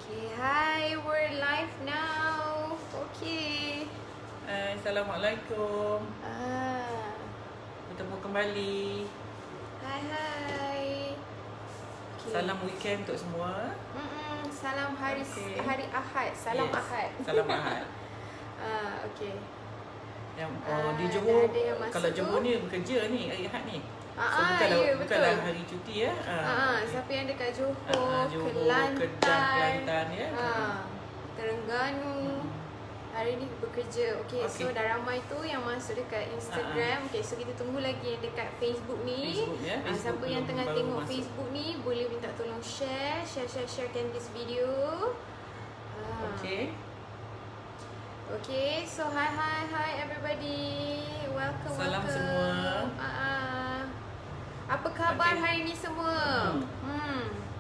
Okay, hi, we're live now. Okay. Hai, Assalamualaikum. Bertemu kembali. Hai. Okay. Salam weekend untuk semua. Salam hari Okay. hari Ahad. Salam Yes. Ahad. Salam Ahad. Okay. Yang di Dah Johor, ada yang masuk kalau tu. Johor ni bekerja ni hari Ahad ni. Ya, bukanlah betul. hari cuti ya. Siapa yang dekat Johor, Johor, Kelantan, Kelantan ya. Terengganu. Hari ni bekerja. Okay, so Okay. dah ramai tu yang masuk dekat Instagram. Okay, so kita tunggu lagi yang dekat Facebook ni. Facebook ya. Facebook Siapa yang belum tengah baru tengok masuk. Facebook ni boleh minta tolong sharekan this video. Okay. Okay, so hi everybody. Welcome. Salam semua. Apa khabar Okay. hari ni semua?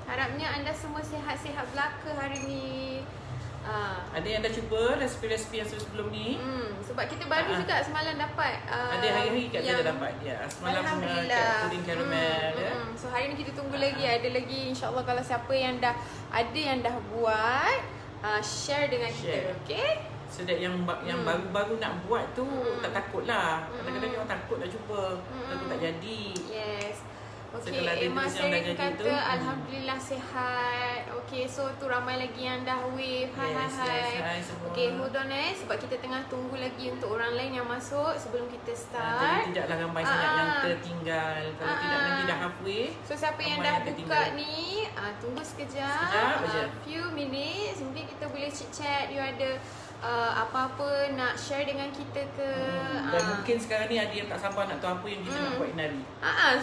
Harapnya anda semua sihat-sihat belaka hari ni. Ada yang dah cuba resipi-resipi yang sebelum ni? Sebab kita baru juga semalam dapat. Ada hari-hari kat saya dah dapat. Ya, semalam Alhamdulillah. puding caramel ya. So hari ni kita tunggu lagi. Ada lagi insyaAllah kalau siapa yang dah buat, share dengan kita. Okay? So that yang baru-baru nak buat tu tak takut lah. Kadang-kadang orang takut nak cuba, takut tak jadi. Yes. So, Okay, kalau ada Emma terus yang dah Serin jadi kata tu, Alhamdulillah sihat. Okay, so tu ramai lagi yang dah wave. Yes, Hai. hi semua. Okay, hold on sebab kita tengah tunggu lagi untuk orang lain yang masuk sebelum kita Jadi start. tidaklah ramai sangat yang tertinggal. Kalau tidak nanti dah halfway. So siapa yang ramai dah yang buka tertinggal. ni, tunggu sekejap. Sekejap aja. Few minutes, mungkin kita boleh chit-chat. You ada apa-apa nak share dengan kita ke? Dan mungkin sekarang ni ada yang tak sabar nak tahu apa yang kita nak buat hari.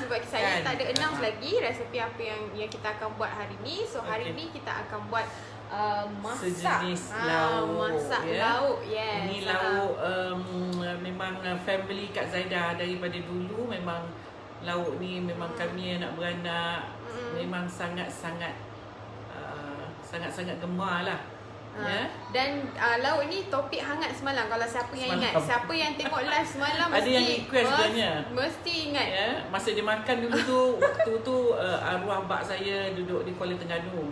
Sebab saya Kan? tak ada announce lagi resepi apa yang kita akan buat hari ni. So hari Okay. ni kita akan buat masak. Sejenis lauk, Masak ya. lauk, yes. Ini lauk memang family Kak Zaida daripada dulu memang lauk ni memang kami anak beranak memang sangat-sangat gemar lah. Ya. Dan lauk ni topik hangat semalam. Kalau siapa yang Semalam. ingat, siapa yang tengok live semalam Ada yang request sebenarnya. Mesti ingat. Ya, masa dia makan dulu tu waktu tu arwah bak saya duduk di Kuala Terengganu.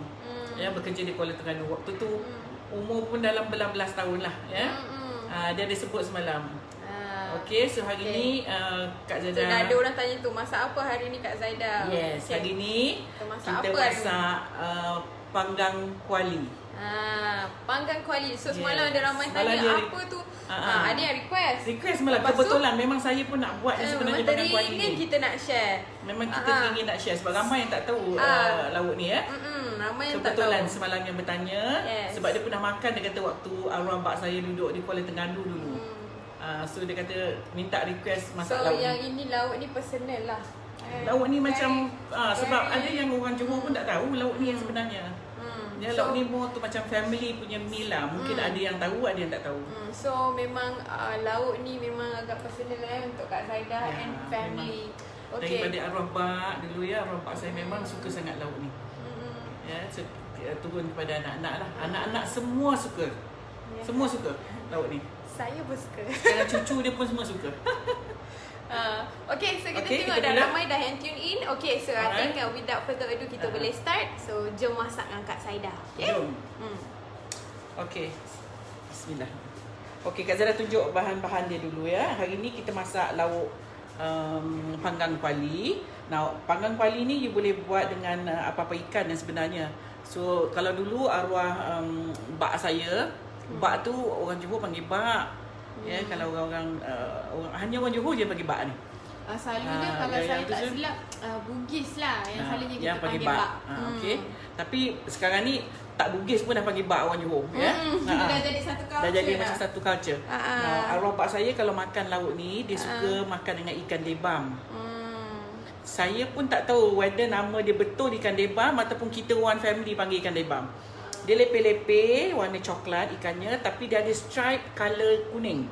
Ya, bekerja di Kuala Terengganu. Waktu tu umur pun dalam belas tahun lah ya. Dia ada sebut semalam. Okey, so hari ni Kak Zaida. So dah ada orang tanya tu, masak apa hari ni Kak Zaida? Yes, Okay. hari ni Kita masak kita apa hari ni? masak panggang kuali. Panggang kuali. So semalam Yes. ada ramai Semalam tanya dia apa tu. Ada yang request. Request malah Lepas tu, kebetulan memang saya pun nak buat sebenarnya panggang kuali teringin ni. kita nak share. Memang kita ingin nak share sebab ramai yang tak tahu lauk ni ya. Ramai yang tak tahu. Kebetulan semalam yang bertanya. Yes. Sebab dia pernah makan, dia kata waktu arwah bak saya duduk di Kuala Terengganu dulu. So dia kata minta request masak So lauk yang ni. ini lauk ni personal lah. Lauk ni macam sebab very- ada yang orang Johor pun tak tahu lauk ni yang sebenarnya. Ya, lauk ni more tu macam family punya meal lah. Mungkin ada yang tahu, ada yang tak tahu. So memang lauk ni memang agak personal untuk Kak Zaida Ya, and family. Okay. Daripada arwah bak dulu ya, arwah bak saya memang suka sangat lauk ni. Ya, so, turun kepada anak-anak lah. Anak-anak semua suka. Ya. Semua suka lauk ni. Saya pun suka. Sekarang cucu dia pun semua suka. Okay, so kita Okay, tengok kita dah mula. ramai dah yang tune in. Okay, so I Alright. think without further ado kita boleh start. So jom masak dengan Kak Zaida. Okay? Jom. Okey. Bismillah. Okey, Kak Zara tunjuk bahan-bahan dia dulu ya. Hari ni kita masak lauk panggang kuali. Nah, panggang kuali ni you boleh buat dengan apa-apa ikan yang sebenarnya. So, kalau dulu arwah bak saya, bak tu orang Johor panggil bak. Ya, kalau orang hanya orang Johor je panggil bak ni. Selalunya kalau yang saya tu tak je. silap Bugis lah yang selalunya kita yang panggil bak. bak. Okey. Tapi sekarang ni tak Bugis pun dah panggil bak orang Johor ya. Dah jadi satu culture. Dah jadi macam satu culture. Arwah bak saya kalau makan lauk ni dia suka makan dengan ikan debam. Saya pun tak tahu whether nama dia betul ikan debam ataupun kita one family panggil ikan debam. Dia lepeh-lepeh warna coklat ikannya tapi dia ada stripe color kuning.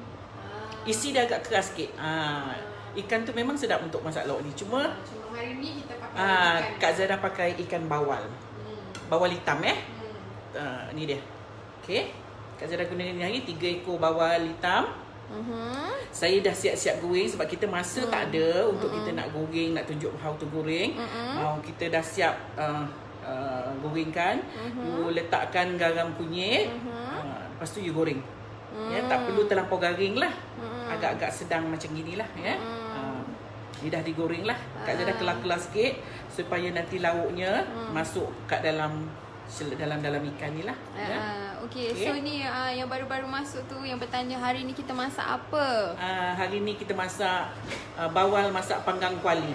Isi dia agak keras sikit. Ikan tu memang sedap untuk masak lauk ni. Cuma hari ni kita pakai ikan. Kak Zara pakai ikan bawal. Bawal hitam ni dia. Okey. Kak Zara guna ni hari 3 ekor bawal hitam. Saya dah siap-siap goreng sebab kita masa tak ada untuk kita nak goreng, nak tunjuk how to goreng. Kita dah siap gorengkan. You letakkan garam kunyit. Lepas tu you goreng. Ya, tak perlu terlampau garing lah. Agak-agak sedang macam ginilah ya. Ni dah digoreng lah. Kak Zada kelar-kelar sikit supaya nanti lauknya masuk kat dalam ikan ni lah. Okay. So ni yang baru-baru masuk tu yang bertanya hari ni kita masak apa? Hari ni kita masak bawal masak panggang kuali.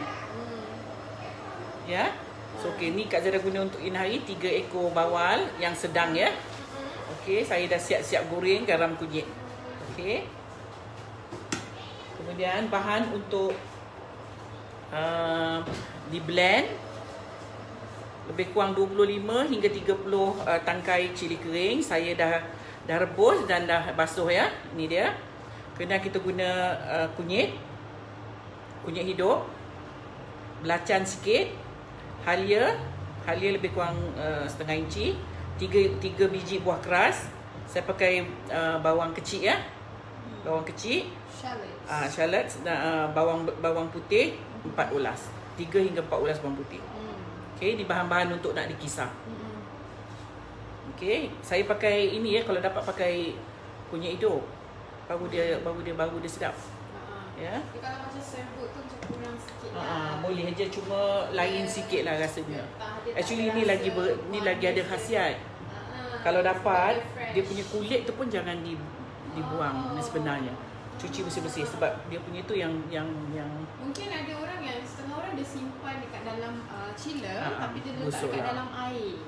Ya. So okey, ni Kak Zada guna untuk ini hari 3 ekor bawal yang sedang ya. Okey, saya dah siap-siap goreng garam kunyit. Okey. Kemudian bahan untuk di blend lebih kurang 25 hingga 30 tangkai cili kering. Saya dah rebus dan dah basuh ya. Ini dia. Kemudian kita guna kunyit hidup, belacan sikit, halia lebih kurang setengah inci, 3 biji buah keras. Saya pakai bawang kecil ya. Bawang kecil, shallots, bawang putih 4 ulas. 3 hingga 4 ulas bawang putih. Okey, ni bahan-bahan untuk nak dikisar. Okey, saya pakai ini ya, kalau dapat pakai kunyit hidup. Baru dia sedap. Ya. Kalau macam serbuk tu macam kurang sikit lah. Boleh aja, cuma lain sikit lah rasanya. Actually ni lagi ada khasiat. Kalau dapat dia punya kulit tu pun jangan dibuang sebenarnya. Cuci bersih-bersih sebab dia punya tu yang mungkin ada orang yang setengah orang dia simpan dekat dalam chiller tapi dia letak kat dalam air.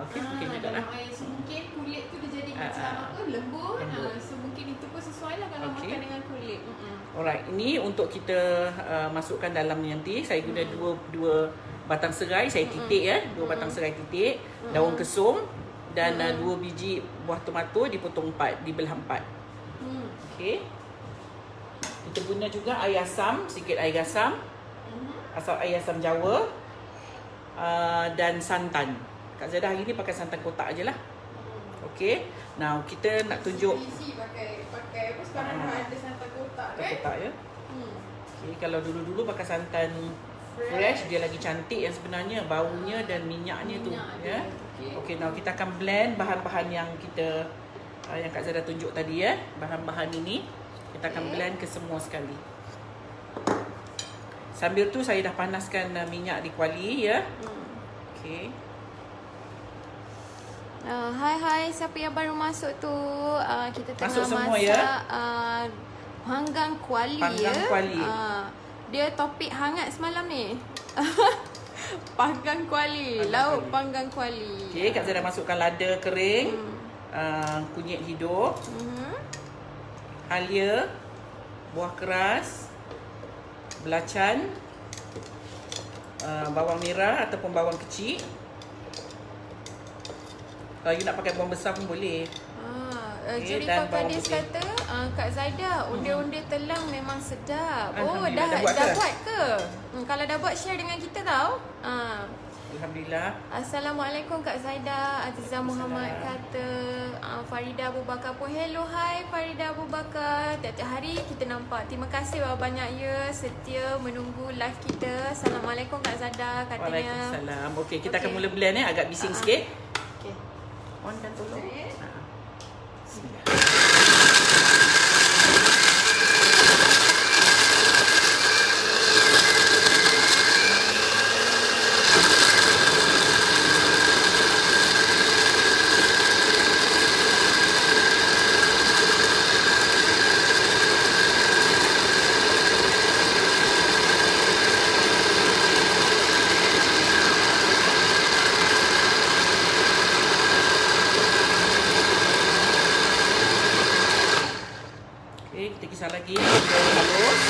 Okey, mungkin juga lah. Dalam air. So mungkin kulit tu dia jadi macam apa, lembut. So mungkin itu pun sesuai lah kalau makan dengan kulit. Alright, ini untuk kita masukkan dalam nanti. Saya guna dua batang serai, saya titik ya. 2 batang serai titik, daun kesum dan 2 biji buah tomato dipotong 4, dibelah 4. Okey. Kita guna juga air asam, sikit air asam. Air asam Jawa. Dan santan. Kak Zada hari ni pakai santan kotak aje lah. Okey. Now kita nak tunjuk Easy pakai apa sekarang ada santan kotak kan? Kotak ya. Okey, kalau dulu-dulu pakai santan fresh dia lagi cantik yang sebenarnya, baunya dan minyaknya tu ya. Okey, now kita akan blend bahan-bahan yang yang Kak Zada tunjuk tadi ya. Bahan-bahan ini kita akan blend ke semua sekali. Sambil tu saya dah panaskan minyak di kuali ya. Okey. Hai siapa yang baru masuk tu, kita tengah Masuk semua, masak ya? panggang kuali Panggang kuali. Dia topik hangat semalam ni. Panggang kuali, lauk panggang kuali. Okey, Kak Zada masukkan lada kering, kunyit hidup, halia, buah keras, belacan, bawang merah ataupun bawang kecil. Kalau you nak pakai bawang besar pun boleh. Jadi dan Kak bawang Kadis putih. kata, Kak Zaida, onde-onde telang memang sedap. Oh, Alhamdulillah, dah dah buat ke? Kalau dah buat, share dengan kita tau. Alhamdulillah. Assalamualaikum Kak Zaida. Aziza Muhammad kata, Farida Abu Bakar pun hello, hai Farida Abu Bakar. Tiap-tiap hari kita nampak. Terima kasih banyak ya setia menunggu live kita. Assalamualaikum Kak Zaida katanya. Waalaikumsalam. Okey, kita akan mula blend agak bising sikit. Okey. On dan tolong. Bismillah. Kita kisar lagi hingga halus.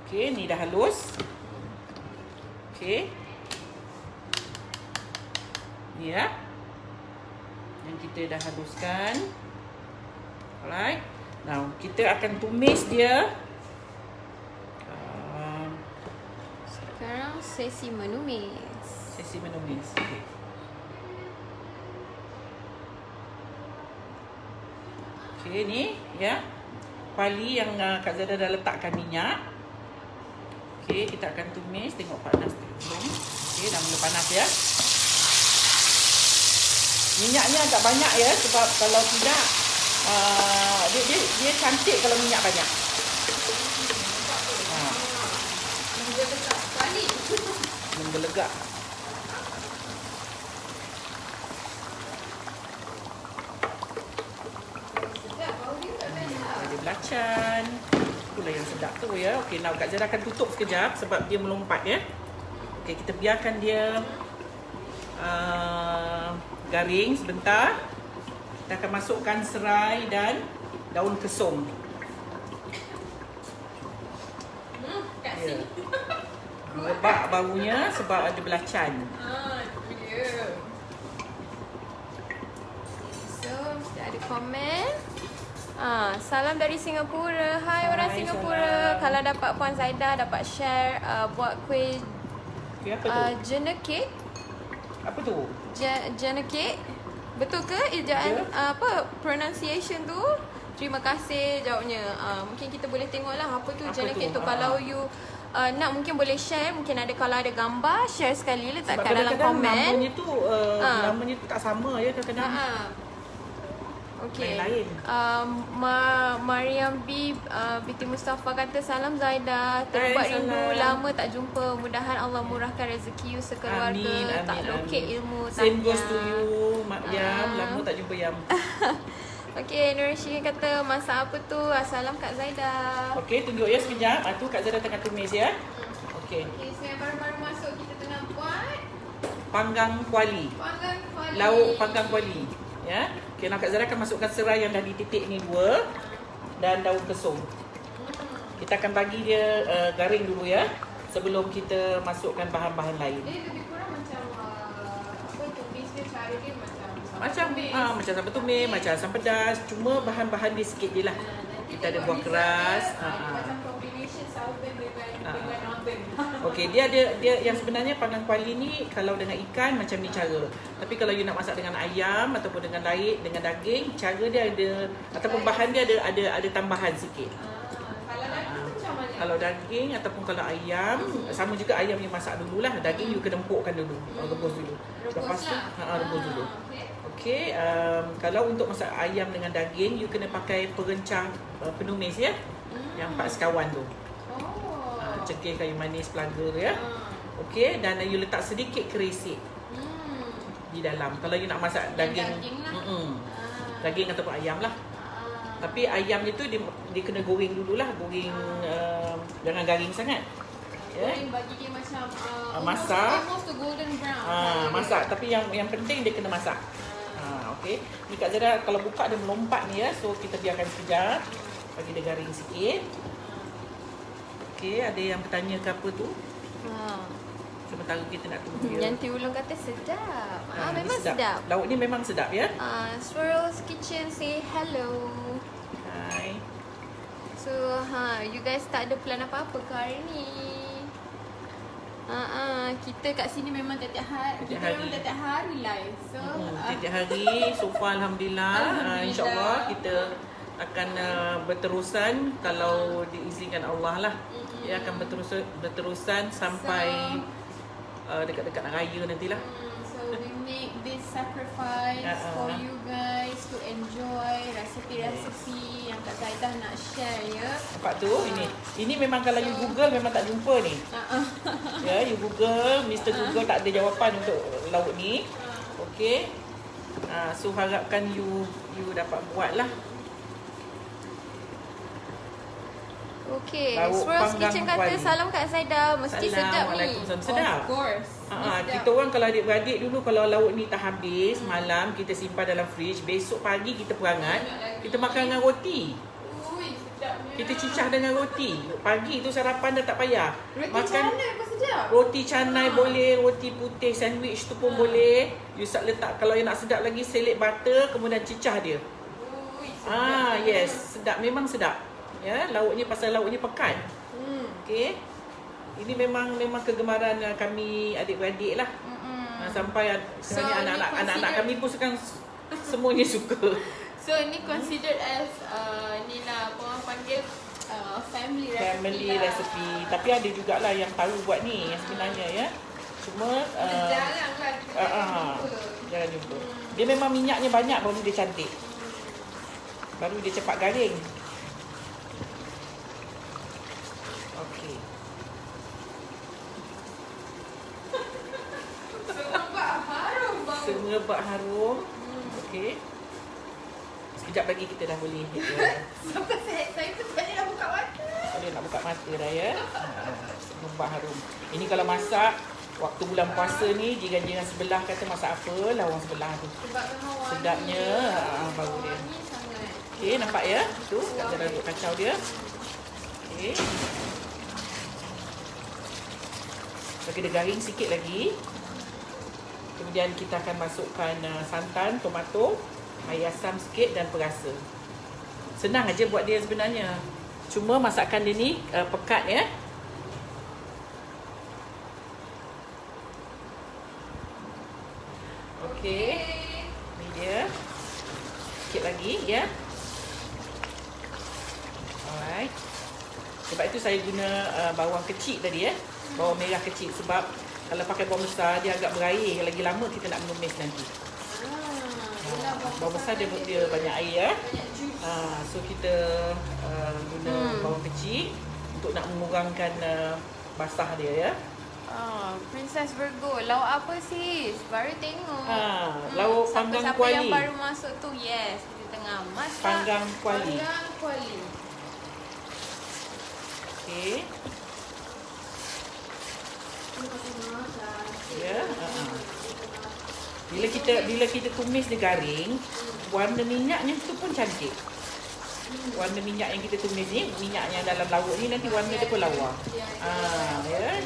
Okey, ni dah halus. Okey. Ni ya. Yang kita dah haluskan. Alright. Now, kita akan tumis dia. Sekarang sesi menumis. Sesi menumis. Okay. Okay, ni ya. Kuali yang Kak Zaida dah letakkan minyak. Okay, kita akan tumis. Tengok panas dulu. Okay, dah mula panas ya. Minyaknya agak banyak ya, sebab kalau tidak dia cantik kalau minyak banyak. Menggelegak sekali. Menggelegak. Sedap bau dia tak sedap. Ada belacan. Itulah yang sedap tu ya. Okey, now Kak Zara akan tutup sekejap sebab dia melompat ya. Okey, kita biarkan dia garing sebentar. Kita akan masukkan serai dan daun kesum. Kat Ya. sini. Rebak baunya sebab ada belacan. Itu dia. So, sudah ada komen. Salam dari Singapura. Hai orang Hai, Singapura. salam. Kalau dapat Puan Zaida dapat share buat kuih Okey, apa tu? jenna cake. Apa tu? Jenna cake. Betul ke ejaan apa pronunciation tu? Terima kasih jawabnya. Mungkin kita boleh tengoklah apa tu Apa jenna tu? cake tu. Kalau you nak mungkin boleh share, mungkin ada kalau ada gambar share sekali letak Sebab kat dalam kadang-kadang komen. namanya tu tak sama ya kadang-kadang. Okey. Lain-lain. Mariam binti Mustafa kata salam Zaida. Terbuat Hai, rindu salam. lama tak jumpa. Mudahan Allah murahkan rezeki you sekeluarga. Amin, amin, Tak lokek amin. ilmu. Same goes tahniah. to you, Mak Yam. Lama tak jumpa Yam. Okey, Nur Syih kata masak apa tu? Salam Kak Zaida. Okey, tunjuk ya sekejap. Tu Kak Zara tengah tumis ya. Okey. Okey, so yang baru-baru masuk kita tengah buat Panggang kuali. panggang kuali. Lauk panggang kuali. Ya. Okey, nak Kak Zara akan masukkan serai yang dah dititik ni 2 dan daun kesum. Kita akan bagi dia garing dulu ya sebelum kita masukkan bahan-bahan lain. Dia lebih kurang macam apa tumis dia cara dia Macam macam sambal tumis, macam asam pedas, cuma bahan-bahan dia sikit je lah. Kita ada buah keras. Macam combination southern dengan northern. Okey, dia yang sebenarnya panggang kuali ni kalau dengan ikan macam ni cara. Tapi kalau you nak masak dengan ayam ataupun dengan lauk, dengan daging, cara dia ada ataupun bahan dia ada tambahan sikit. Kalau daging macam mana? Kalau daging ataupun kalau ayam, sama juga ayam you masak dululah. Daging you kena empukkan dulu, rebus dulu. Lepas tu rebus dulu. Okey, kalau untuk masak ayam dengan daging, you kena pakai perencah penumis ya. Yang 4 sekawan tu. Cekir kayu manis pelaga ya. Okey, dan you letak sedikit kerisik di dalam. Kalau you nak masak daging lah. daging ataupun ayam lah. Tapi ayam itu dia kena goreng dululah, goreng jangan garing sangat. Ya. Goreng bagi dia macam Masak. almost to golden brown. Masak, tapi yang penting dia kena masak. Okey. Ni Kak Zara kalau buka dia melompat ni ya. So kita biarkan sekejap. Bagi dia garing sikit. Okey, ada yang bertanya ke apa tu? Sementara kita nak tunggu dia. Yang Tiulung kata sedap. Ni Memang sedap. Lauk ni memang sedap ya. Swirls Kitchen say hello. Hai. So, you guys tak ada plan apa-apa ke hari ni? Kita kat sini memang tiap-tiap hari. Kita memang tiap-tiap hari live. So, Tiap hari so far alhamdulillah, insya-Allah kita akan berterusan kalau diizinkan Allah lah. Ia akan berterusan sampai dekat-dekat nak raya nantilah. So we make this sacrifice for you guys to enjoy resepi-resepi yang Kak Zaida nak share ya. Nampak tu, ini memang kalau you Google memang tak jumpa ni. Ya, you Google, Mr. Google tak ada jawapan untuk lauk ni. Okey. So harapkan you dapat buat lah. Okay, Lauk Swirls panggang Kitchen kata kuali. salam Kak Zaida. Mesti sedap ni. Waalaikumsalam. Sedap. Of course. Kita orang kalau adik-beradik dulu kalau lauk ni tak habis malam kita simpan dalam fridge, besok pagi kita perangat, kita makan dengan roti. Ui, sedapnya. Kita cicah dengan roti. Pagi tu sarapan dah tak payah. Roti canai pun sedap. Roti canai boleh, roti putih sandwich tu pun boleh. You letak kalau you nak sedap lagi selit butter kemudian cicah dia. Ui, Yes, sedap, memang sedap. Ya, lauknya pasal lauknya pekat. Okey. Ini memang kegemaran kami adik-beradik lah. Sampai sebenarnya anak-anak kami pun sekarang semuanya suka. So ni considered as ni lah apa orang panggil family recipe. Tapi ada jugalah yang tahu buat ni yang sebenarnya ya. Cuma jarang lah jangan jumpa. Dia memang minyaknya banyak baru dia cantik. Baru dia cepat garing. Okey. Semerbak harum. Okey. Sekejap lagi kita dah boleh. Sampai saya pun tadi dah buka mata. Boleh nak buka mata dah ya. Semerbak harum. Ini kalau masak waktu bulan puasa ni, jiran-jiran sebelah kata masak apa, lawan sebelah tu. Sedapnya bau dia. Okey, nampak ya? Tu Kak Zara duduk kacau dia. Okey. Bagi dia garing sikit lagi. Kemudian kita akan masukkan santan, tomato, air asam sikit dan perasa. Senang aja buat dia sebenarnya. Cuma masakan dia ni pekat ya. Okey. Ni dia. Sikit lagi ya. Alright. Sebab itu saya guna bawang kecil tadi ya. Bawang merah kecil sebab kalau pakai bawang besar dia agak berair. Lagi lama kita nak menumis nanti. Bawang besar dia banyak air ya. So kita guna bawang kecil untuk nak mengurangkan basah dia ya. Princess Virgo, lauk apa sis? Baru tengok. Lauk panggang Siapa kuali. yang baru masuk tu, yes, kita tengah masak Panggang kuali. Okey. Ya. Bila kita tumis dia garing, warna minyaknya tu pun cantik. Warna minyak yang kita tumis ni, minyak yang dalam lauk ni nanti warna dia pun lawa. Ya.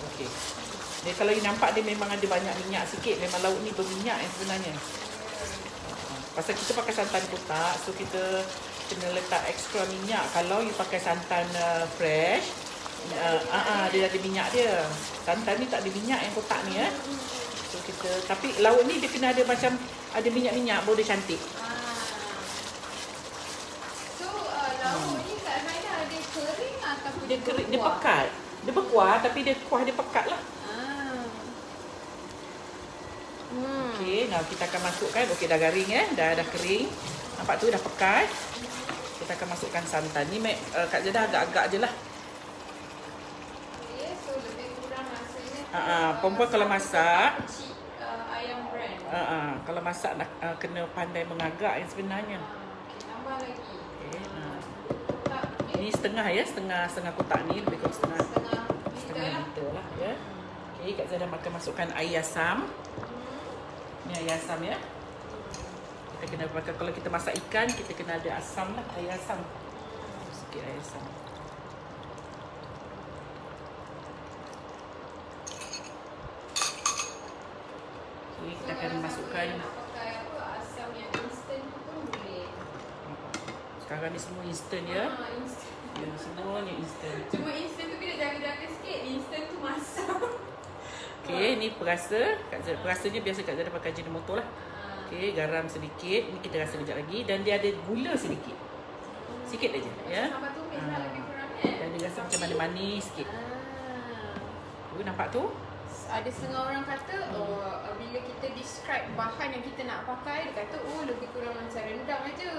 Okey. Dia kalau you nampak dia memang ada banyak minyak sikit, memang lauk ni berminyak yang sebenarnya. Pasal kita pakai santan kotak, so kita kena letak extra minyak. Kalau you pakai santan fresh, dia ada minyak dia. Santan ni tak ada minyak yang kotak ni ya. So kita, tapi lauk ni dia kena ada macam ada minyak-minyak baru dia cantik. So lauk ni Kak Zaida ada kering ataupun Dia kering, dia pekat. Dia berkuah tapi dia kuah dia pekat lah. Okey, now kita akan masukkan. Okey, dah garing ya, dah kering. Nampak tu dah pekat. Kita akan masukkan santan. Ni Kak Zara agak-agak je lah. Okay, so lebih kurang rasanya perempuan kalau masak ayam brand. kalau masak nak kena pandai mengagak yang sebenarnya. Okay, tambah lagi. Ini setengah ya, setengah kotak ni, lebih kurang setengah liter lah ya. Okey, Kak Zara akan masukkan air asam. Ni air asam ya. Kita kena pakai, kalau kita masak ikan, kita kena ada asam lah, air asam. Sikit air asam. Okey, kita akan masukkan. Nak pakai apa, asam yang instant tu pun boleh. Sekarang ni semua instant ya. Instant. Ya, semuanya instant. Cuma instant tu kena jaga-jaga sikit. Instant tu masak. Okey, ni perasa. Perasanya biasa Kak Zara pakai Ajinomoto lah. Okey, garam sedikit. Ni kita rasa kejap lagi. Dan dia ada gula sedikit. Sikit aja ya. Sampai tumis lah lebih kurang Dan dia rasa macam manis-manis sikit. Nampak tu? Ada setengah orang kata bila kita describe bahan yang kita nak pakai, dia kata lebih kurang macam rendang aja.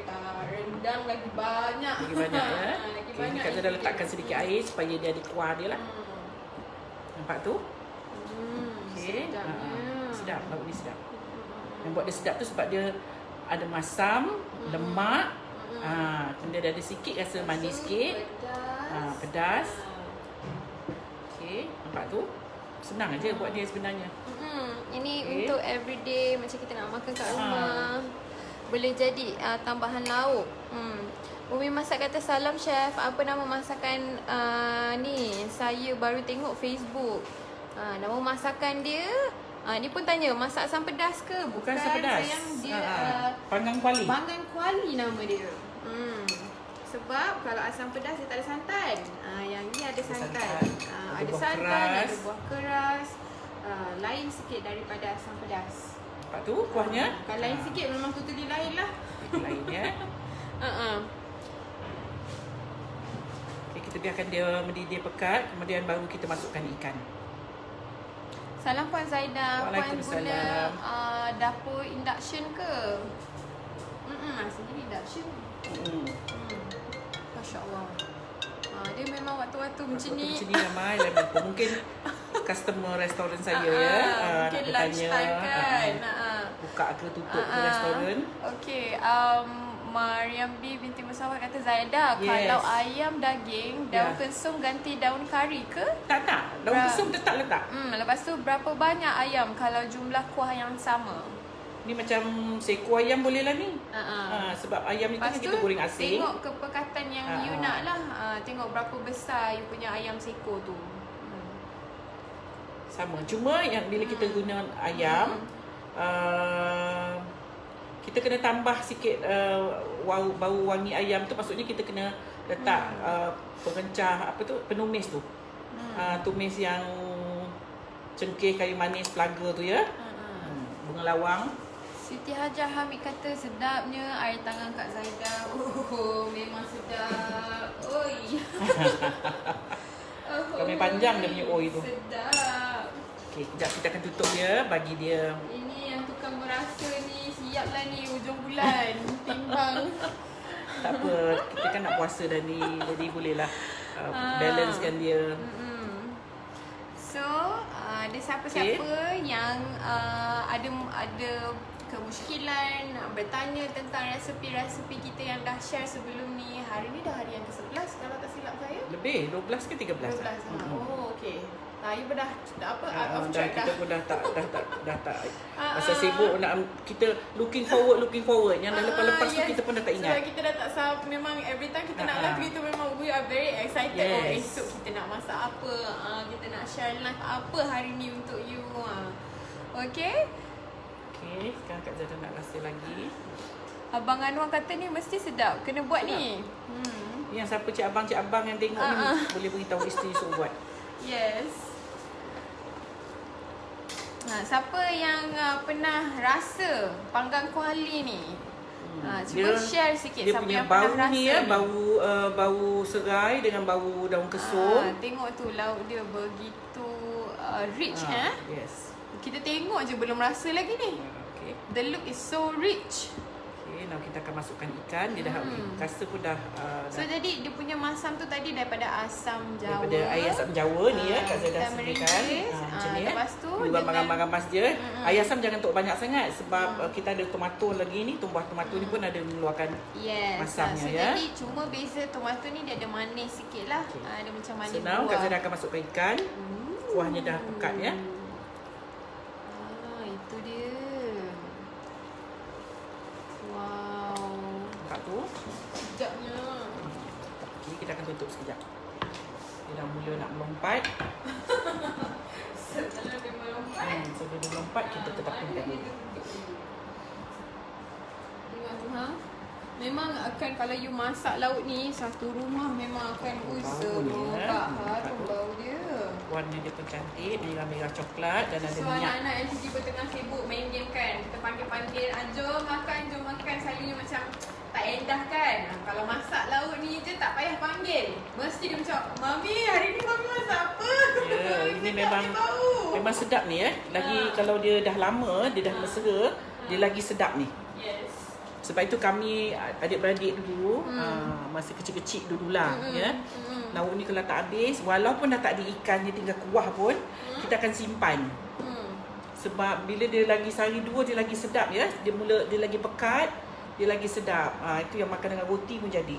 Tak, rendang lagi banyak. Lagi banyak ya. Lagi Okay, banyak. Kak Zara letakkan sedikit air supaya dia ada kuah dia lah. Nampak tu? Okey. Sedap, lauk ni sedap. Yang buat dia sedap tu sebab dia ada masam, lemak. Kemudian dia ada sikit rasa manis sikit. Pedas. Okey, nampak tu? Senang aja buat dia sebenarnya. Ini untuk everyday macam kita nak makan kat rumah. Boleh jadi tambahan lauk. Umi Masak kata salam chef. Apa nama masakan ni? Saya baru tengok Facebook. Nama masakan dia Ni pun tanya, masak asam pedas ke? Bukan asam pedas. Sayang, dia panggang kuali. panggang kuali nama dia. Sebab kalau asam pedas dia tak ada santan. Yang ni ada santan. Ada Ada buah santan, keras. ada buah keras. Lain sikit daripada asam pedas. Lepas tu kuahnya. Kalau lain sikit memang totally lain lah. Lainnya. Okay, kita biarkan dia mendidih pekat. Kemudian baru kita masukkan ikan. Salam Puan Zaida. Puan Waalaikumsalam. guna dapur induction ke? Sendiri induction. Masya Allah. Dia memang waktu-waktu macam ni. Macam ni ramai mungkin customer restoran saya mungkin nak lunch bertanya time kan. buka ke tutup ke restoran. Okay, Mariam B binti Musawat kata Zaida, Yes. kalau ayam daging daun kesum ganti daun kari ke? Tak. Daun kesum tetap letak. Lepas tu berapa banyak ayam kalau jumlah kuah yang sama? Ni macam seekor ayam boleh lah ni. Sebab ayam ni kan Lepas kita goreng asing. tengok kepekatan yang you nak lah. Tengok berapa besar you punya ayam seko tu. Sama. Cuma yang bila kita guna ayam, kita kena tambah sikit bau wangi ayam tu. Maksudnya kita kena letak perencah penumis tu. Tumis yang cengkeh, kayu manis, pelaga tu ya. Bunga lawang. Siti Hajah Hamid kata sedapnya air tangan Kak Zaida. Memang sedap. Oi. Kami panjang dia punya oi tu. Sedap. Okey, kejap kita akan tutup dia, bagi dia. Ini yang tukang merasa ni, siaplah ni ujung bulan. Timbang. Tak apa, kita kan nak puasa dah ni. Jadi bolehlah balancekan dia. So, ada siapa-siapa yang ada kemusykilan nak bertanya tentang resepi-resepi kita yang dah share sebelum ni. Hari ni dah hari yang ke-11 kalau tak silap saya. Lebih, 12 ke 13? 12. Oh, okey. You pun dah apa out of dah, track kita dah. pun dah tak masa sibuk nak kita looking forward yang dah lepas-lepas tu kita pun dah tak ingat. Sebab kita dah tak sabar, memang every time kita nak live itu memang we are very excited. Yes. Esok kita nak masak apa, kita nak share live apa hari ni untuk you. Okay. Okey, sekarang Kak Zada nak rasa lagi. Abang Anwar kata ni mesti sedap, kena buat ni. Yang siapa cik abang yang tengok ni boleh beritahu isteri suruh buat. Yes. Siapa yang pernah rasa panggang kuali ni? Cuba share sikit dia siapa punya yang pernah bau rasa ni ya, bau serai dengan bau daun kesum. Tengok tu lauk dia begitu rich Yes. Kita tengok je belum rasa lagi ni. Okey. The look is so rich. Okey, now kita akan masukkan ikan. Dia dah rasa pun dah So jadi dia punya masam tu tadi daripada asam Jawa. daripada air asam Jawa ni ya, Kak Zada kita sediakan. meringkis. Macam ni ya. Lepas tu ramas je. Air asam jangan tuk banyak sangat sebab kita ada tomato lagi ni, tumbuh tomato ni pun ada mengeluarkan yes. masamnya So ya. jadi cuma beza tomato ni dia ada manis sikit lah. Dia macam manis So now Kak buah. Zada akan masukkan ikan. Kuahnya dah pekat ya. Itu dia. Wow. Nampak tu. Sekejapnya. Okey, kita akan tutup sekejap. Dia dah mula nak melompat. Setelah dia melompat. Sebelum dia melompat, kita tetapkan dulu. Tengok tu Memang akan kalau you masak lauk ni satu rumah memang akan semerbak harum bau dia. Warna dia pun cantik, merah-merah coklat dan ada So minyak. anak-anak yang tiba tengah sibuk main game kan, kita panggil-panggil, jom makan, selalunya macam tak endah kan. Kalau masak lauk ni je tak payah panggil. Mesti dia macam, Mami hari ni Mami masak apa? Ya, ini Sedap memang sedap ni Lagi kalau dia dah lama, dia dah mesra, dia lagi sedap ni. Yes. Sebab itu kami adik-beradik dulu, masa kecil-kecil dululah ya. Lauk ni kalau tak habis, walaupun dah tak ada ikan, dia tinggal kuah pun, kita akan simpan. Sebab bila dia lagi sehari dua, dia lagi sedap ya. Dia lagi pekat, dia lagi sedap. Itu yang makan dengan roti pun jadi.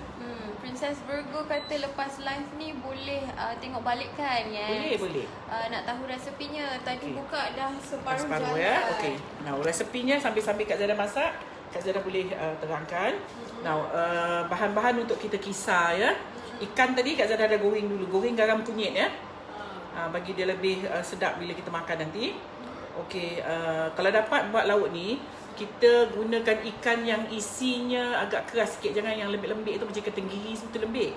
Princess Virgo kata lepas live ni boleh tengok balik kan? Yes. Boleh. Nak tahu resepinya. Tadi buka dah separuh Separuh jalan. ya. Okey. Now resepinya sambil-sambil Kak Zada masak, Kak Zada boleh terangkan. Now bahan-bahan untuk kita kisar ya. Ikan tadi Kak Zada dah goreng dulu. Goreng garam kunyit ya. Bagi dia lebih sedap bila kita makan nanti. Okey, kalau dapat buat lauk ni, kita gunakan ikan yang isinya agak keras sikit, jangan yang lembik-lembik tu macam ikan tenggiri tu lembik.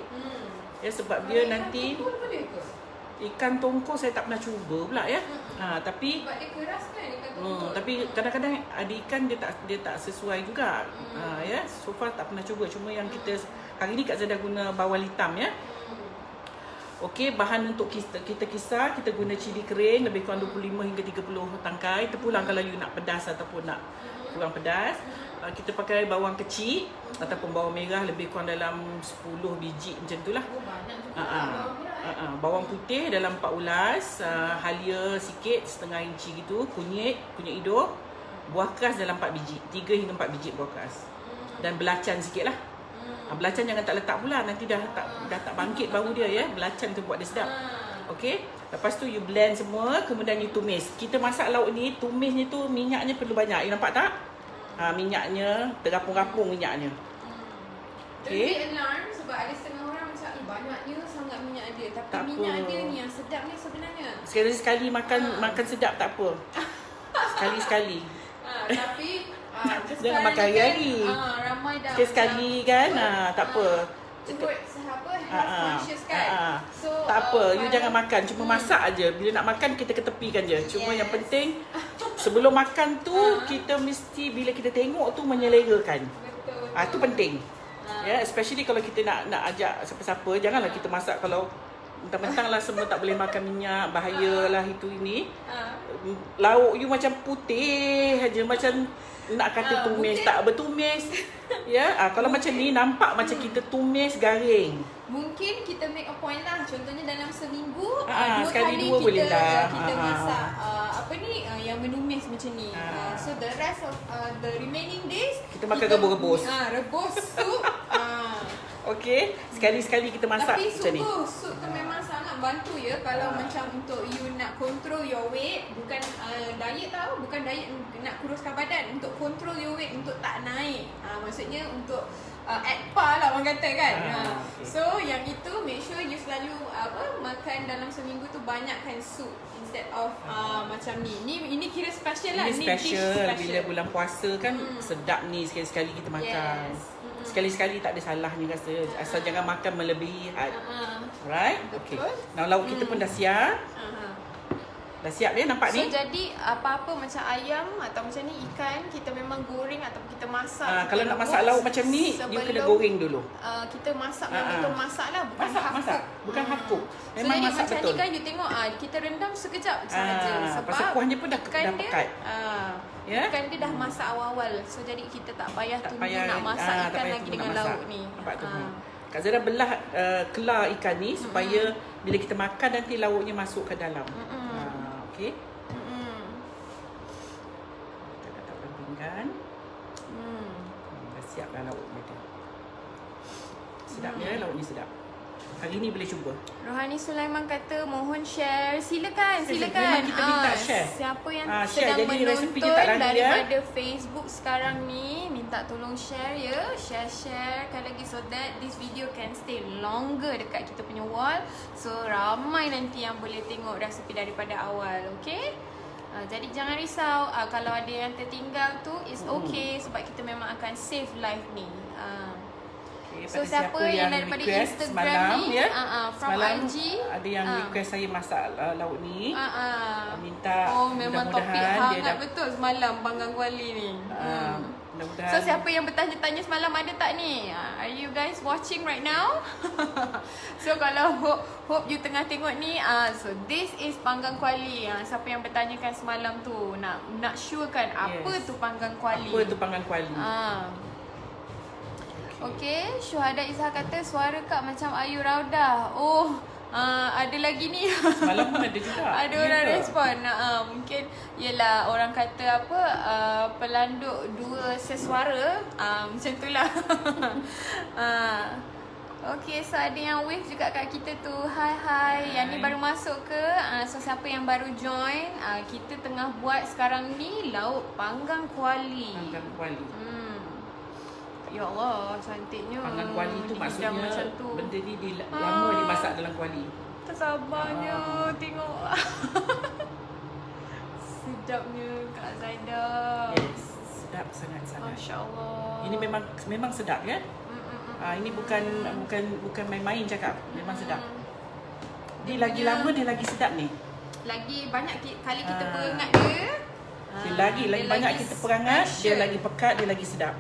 Ya, sebab dia nanti ikan tongkol saya tak pernah cuba pula ya. Tapi sebab dia keras kan ikan tongkol. tapi kadang-kadang ada ikan dia tak sesuai juga. Ya, so far tak pernah cuba. Cuma yang kita hari ni Kak Zaida guna bawang hitam ya. Okey, bahan untuk kita kisar, kita guna cili kering lebih kurang 25 hingga 30 tangkai. Terpulang kalau you nak pedas ataupun nak kurang pedas. Kita pakai bawang kecil ataupun bawang merah lebih kurang dalam 10 biji macam itulah. Banyak juga. Bawang putih dalam 4 ulas, halia sikit setengah inci gitu, kunyit hidung, buah keras dalam 4 biji, 3 hingga 4 biji buah keras. Dan belacan sikit lah. Belacan jangan tak letak pula, nanti dah tak bangkit bau dia ya. Belacan tu buat dia sedap. Okey. Lepas tu you blend semua, kemudian you tumis. Kita masak lauk ni, tumisnya tu minyaknya perlu banyak. You nampak tak? Minyaknya terapung-rapung minyaknya. Okey. Alarm sebab ada setengah orang macam banyaknya sangat minyak dia. Tapi Tak minyak apa. dia ni yang sedap ni sebenarnya. Sekali-sekali makan sedap tak apa. Sekali-sekali. Tapi Jangan makan hari-hari. Ramai dah Sekali-sekali kan, tak apa. Turut health conscious kan. So Tak apa, you jangan makan, cuma masak aja. Bila nak makan kita ketepikan je. Cuma yang penting sebelum makan tu kita mesti bila kita tengok tu menyelerakan. Betul. Tu penting. Ya, especially kalau kita nak ajak siapa-siapa, janganlah kita masak kalau mentang-mentang lah semua tak boleh makan minyak, bahayalah itu ini. Lauk you macam putih aja, macam nak kata tumis, tak bertumis. Ya, kalau macam ni nampak macam kita tumis garing. Mungkin kita make a point lah. Contohnya dalam seminggu sekali kali dua boleh lah. kita masak yang menumis macam ni. So the rest of the remaining days Kita makan rebus-rebus. Rebus sup. Okey, sekali-sekali kita masak Tapi macam ni. sup tu memang sangat bantu ya. Kalau macam untuk you nak control your weight, bukan diet tau, bukan diet nak kuruskan badan, untuk control your weight, untuk tak naik. Maksudnya untuk at par lah orang kata kan. Okay. So yang itu make sure you selalu makan dalam seminggu tu banyakkan sup instead of macam ni. Ini kira special lah. Ini dish special bila bulan puasa kan sedap ni sekali-sekali kita makan. Yes. Sekali-sekali tak ada salahnya rasa. Asal jangan makan melebihi had. Alright? Okey. Betul. Now lauk kita pun dah siap. Dah siap dia nampak So ni? jadi apa-apa macam ayam atau macam ni ikan kita memang goreng ataupun kita masak. Kalau nak masak lauk macam ni, you kena goreng dulu. Kita masak betul masak lah, bukan Masak. Bukan hakuk. So Memang jadi masak macam betul. ni kan you tengok kita rendam sekejap sahaja sebab pasal kuahnya pun dah ikan dia pekat. Ya? ikan dia dah masak awal-awal. So jadi kita tak payah Tak tunggu payah nak masak tak ikan payah lagi tunggu dengan nak masak. lauk ni. Nampak tu. Kak Zara belah kelar ikan ni supaya bila kita makan nanti lauknya masuk ke dalam. Okey. Kita letakkan pinggan. Dah siap dah lauk dia. Sedap ya, lauk ni sedap. Hari ni boleh cuba. Rohani Sulaiman kata mohon share. Silakan. Memang kita minta share. Siapa yang Share. sedang Jadi resipi dia menonton tak lari, daripada Facebook sekarang ni, minta tolong share ya. Sharekan lagi so that this video can stay longer dekat kita punya wall. So ramai nanti yang boleh tengok resipi daripada awal. Okay? Jadi jangan risau kalau ada yang tertinggal tu, it's okay sebab kita memang akan save live ni. So siapa yang daripada Instagram semalam, ni, ya? from semalam IG, ada yang request saya masak lauk ni. Minta memang topik mudah-mudahan dia hangat betul semalam panggang kuali ni. Mudah-mudahan. So siapa yang bertanya-tanya semalam ada tak ni? Are you guys watching right now? So kalau hope you tengah tengok ni, so this is panggang kuali. Siapa yang bertanyakan semalam tu nak sure kan apa tu panggang kuali? Apa tu panggang kuali? Okay, Syuhada Izzah kata suara Kak macam Ayu Raudah. Oh, ada lagi ni. Semalam pun ada juga. Ada orang respon. Mungkin yelah orang kata apa pelanduk dua sesuara. Macam itulah. Okay, so ada yang wave juga kat kita tu. Hai. Yang ni baru masuk ke? So siapa yang baru join, kita tengah buat sekarang ni lauk panggang kuali. Panggang kuali. Ya Allah, cantiknya. Panggang kuali tu maksudnya macam tu. benda ni lama dimasak dalam kuali. Tak sabarnya tengok. sedapnya Kak Zaida. Yes, sedap sangat-sangat. Masya Allah. Ini memang sedap ya. Ini bukan main-main cakap. Memang sedap. Dia lagi lama dia lagi sedap ni. Lagi banyak kali kita perangat dia. Dia lagi banyak kita perangat, dia lagi pekat, dia lagi sedap.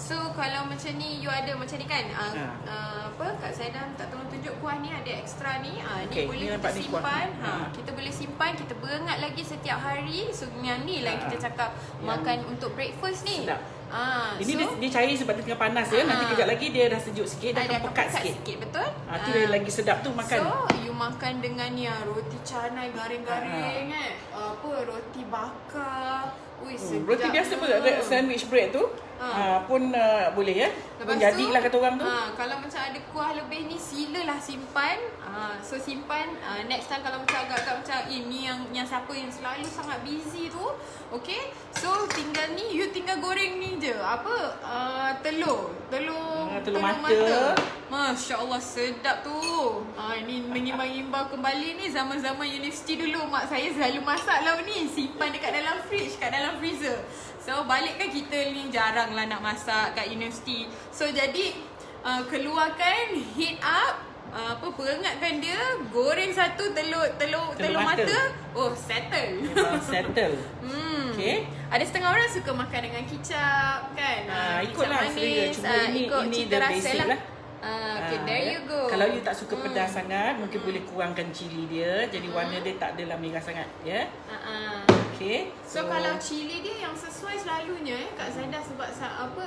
So kalau macam ni you ada macam ni kan, apa Kak Zaida tak tolong tunjuk kuah ni, ada ekstra ni. Okay, Ni boleh ni kita nampak ni kuah. simpan. Kita boleh simpan, kita berengat lagi setiap hari. So yang ni lah kita cakap makan untuk breakfast ni. Sedap. Ini so, dia cair sebab dia tengah panas ya. Nanti kejap lagi dia dah sejuk sikit, dah ada akan pekat sikit. betul? Tu dia lagi sedap tu makan. So you makan dengan yang roti canai garing-garing kan. Apa roti bakar. Ui, sedap. Roti biasa pun sandwich bread tu pun boleh ya. Lepas Jadilah kata orang tu. Kalau macam ada kuah lebih ni, silalah simpan. So simpan, next time kalau macam agak-agak macam ni yang siapa yang selalu sangat busy tu, okay, so tinggal ni you tinggal goreng ni je. Apa telur mata. Masya Allah sedap tu. Ini mengimbang-imbang kembali ni zaman-zaman universiti dulu. Mak saya selalu masak lauk ni, simpan dekat dalam fridge, kat dalam freezer. So balik kan kita ni jarang lah nak masak kat universiti. So jadi keluarkan, heat up, perangatkan dia, goreng satu telur mata. Oh, settle. Settle. Okay. Ada setengah orang suka makan dengan kicap kan. Ikutlah selera. Cuma ini cita the rasa basic lah. Okay, there you go. Kalau you tak suka pedas sangat, mungkin boleh kurangkan cili dia. Jadi warna dia tak adalah merah sangat. Ya. Okay. So kalau cili dia yang sesuai selalunya Kak Zaida, sebab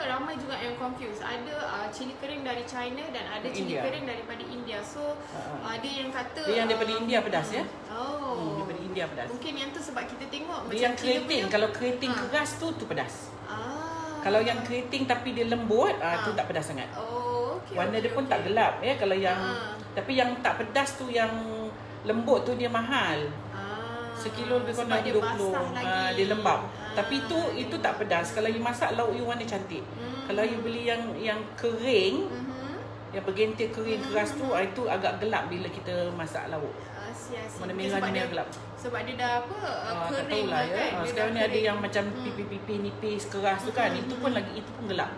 ramai juga yang confuse. Ada cili kering dari China dan ada cili kering daripada India. So ada yang kata dia yang daripada India pedas ya. Daripada India pedas. Mungkin yang tu sebab kita tengok dia yang keriting. Kalau keriting keras tu pedas. Kalau yang keriting tapi dia lembut, tu tak pedas sangat. Warna dia pun tak gelap ya. Kalau yang tapi yang tak pedas tu, yang lembut tu dia mahal. Sekilo lebih kurang 20. Dia lembab. Tapi itu tak pedas. Kalau you masak lauk you warna cantik. Kalau you beli yang kering, yang bergentir kering keras tu, itu agak gelap bila kita masak lauk. Warna merah ni merah gelap. Sebab dia dah tak kering tahulah kan. ya. Sekarang ni ada yang macam pipi-pipi nipis keras tu kan. Itu pun gelap.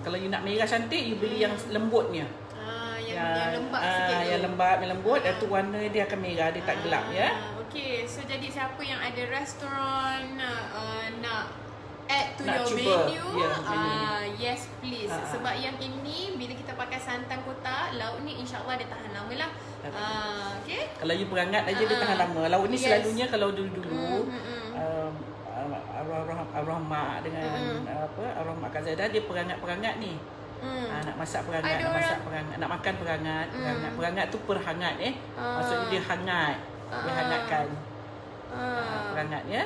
Kalau you nak merah cantik, you beli yang lembutnya. Yang lembab sikit tu. Yang lembut, dan tu warna dia akan merah, dia tak gelap ya. Okay, so jadi siapa yang ada restoran nak add to nak your cuba, menu, yes please. Sebab yang ini bila kita pakai santan kotak, lauk ni insyaAllah dia tahan lama lah. Okay. Kalau you perangat aja dia tahan lama. Lauk ni selalunya kalau dulu-dulu arwah mak dengan arwah mak Kak Zaida, dia perangat-perangat ni. Nak masak perangat, nak makan perangat. Perangat tu perhangat maksudnya dia hangat. Dia hangatkan perangat ya.